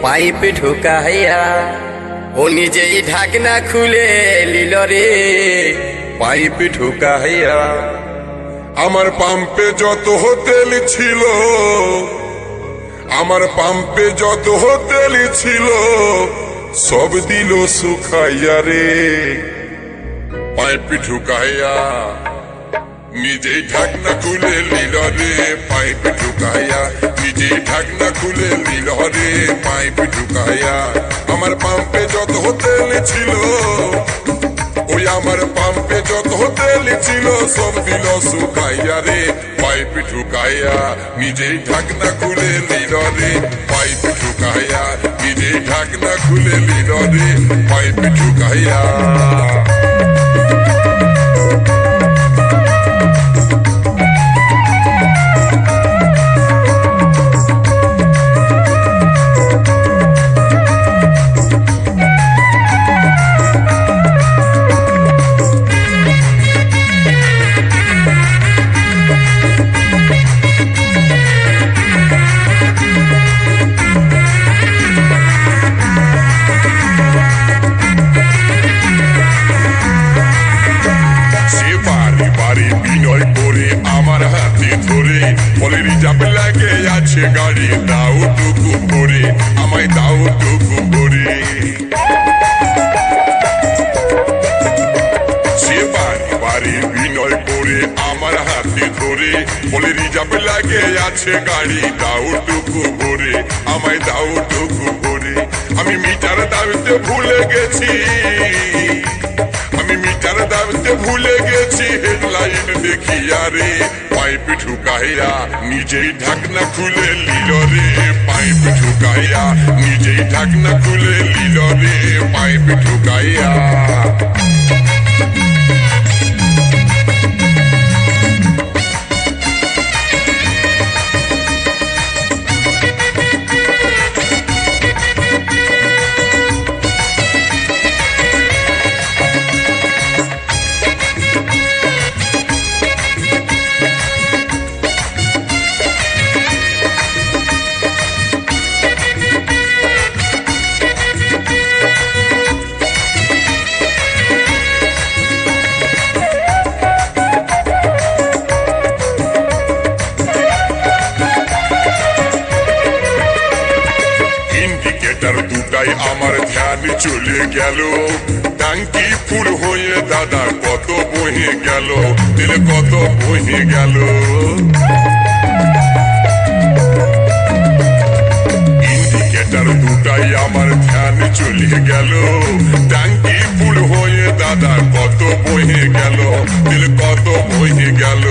Pipe ঢুকাইয়া ও নিজেই ঢাকনা খুলে লিল রে পাইপ ঢুকাইয়া। আমার পাম্পে যত তেল ছিল, আমার পাম্পে যত তেল ছিল সব দিল শুকাইয়া রে পাইপ ঢুকাইয়া। নিজেই ঢাকনা খুলে নিল রে পাইপ ঢুকাইয়া, নিজেই ঢাকনা খুলে নিল রে পাইপ ঢুকাইয়া। আমার পাম্পে যত তেল ছিল, ওই আমার পাম্পে যত তেল ছিল সব দিল শুকাইয়া রে পাইপ ঢুকাইয়া। নিজেই ঢাকনা খুলে নিল রে পাইপ ঢুকাইয়া, নিজেই ঢাকনা খুলে নিল রে পাইপ ঢুকাইয়া। বলে রিজার্ভ লাগে আছে গাড়ি, দাও টুকু ভরে আমায় দাও টুকু ভরে। সে বাড়ি বাড়ি বিনয় করে আমার হাতে ধরে বলে রিজার্ভ লাগে আছে গাড়ি, দাও টুকু ভরে আমায় দাও টুকু ভরে। আমি মিটার দাবিতে ভুলে গেছি, আমি মিটার দাবিতে ভুলে গেছি হেডলাইন দেখিয়া রে পাইপ ঢুকাইয়া। নিজেই ঢাকনা খুলে নিল রে পাইপ ঢুকাইয়া, নিজেই ঢাকনা খুলে নিল রে পাইপ ঢুকাইয়া। দুটাই আমার ধ্যান চলে গেল, টাঙ্কি ফুল হয়ে দাদা কত বহে গেল, তেল কত বহে গেল। ইন্ডিকেটার দুটাই আমার ধ্যান চলে গেল, টাঙ্কি ফুল হয়ে দাদা কত বহে গেল, তেল কত বহে গেল।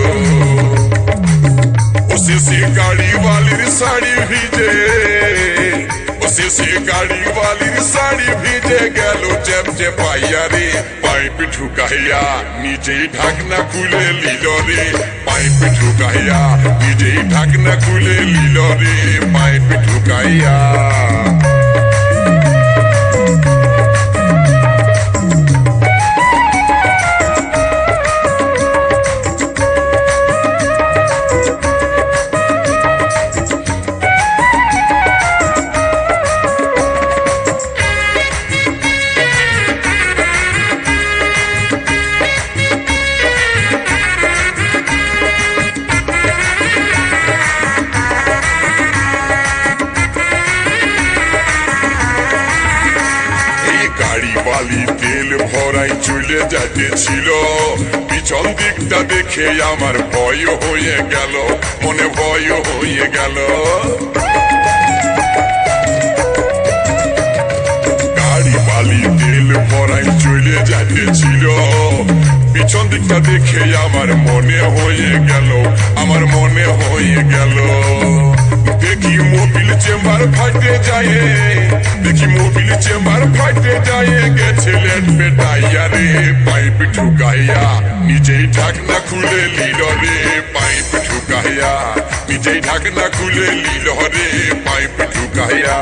ওসে গাড়ি বালির শাড়ি ভিজে, সে গাড়ি বালির শাড়ি ভিজে গেল চেপ চেপাইয়া রে পাইপ ঢুকাইয়া। নিজেই ঢাকনা খুলে নিল রে পাইপ ঢুকাইয়া, নিজেই ঢাকনা খুলে নিল রে পাইপ ঢুকাইয়া। বালি তেল ভরাই চলে যাচ্ছিল, পিছন দিকটা দেখে আমার ভয় হয়ে গেল, মনে ভয় হয়ে গেল। গাড়ি বালি তেল ভরাই চলে যাচ্ছিল, পিছন দিকটা দেখে আমার মনে হয়ে গেল, আমার মনে হয়ে গেল। দেখি মোবিল চেম্বার ফাটে যায়, দেখি মোবিল চেম্বার ফাটে যায়, গেছে লেট পেটাইয়া রে পাইপ ঢুকাইয়া। নিজেই ঢাকনা খুলে নিল রে পাইপ ঢুকাইয়া, নিজেই ঢাকনা খুলে নিল রে পাইপ ঢুকাইয়া।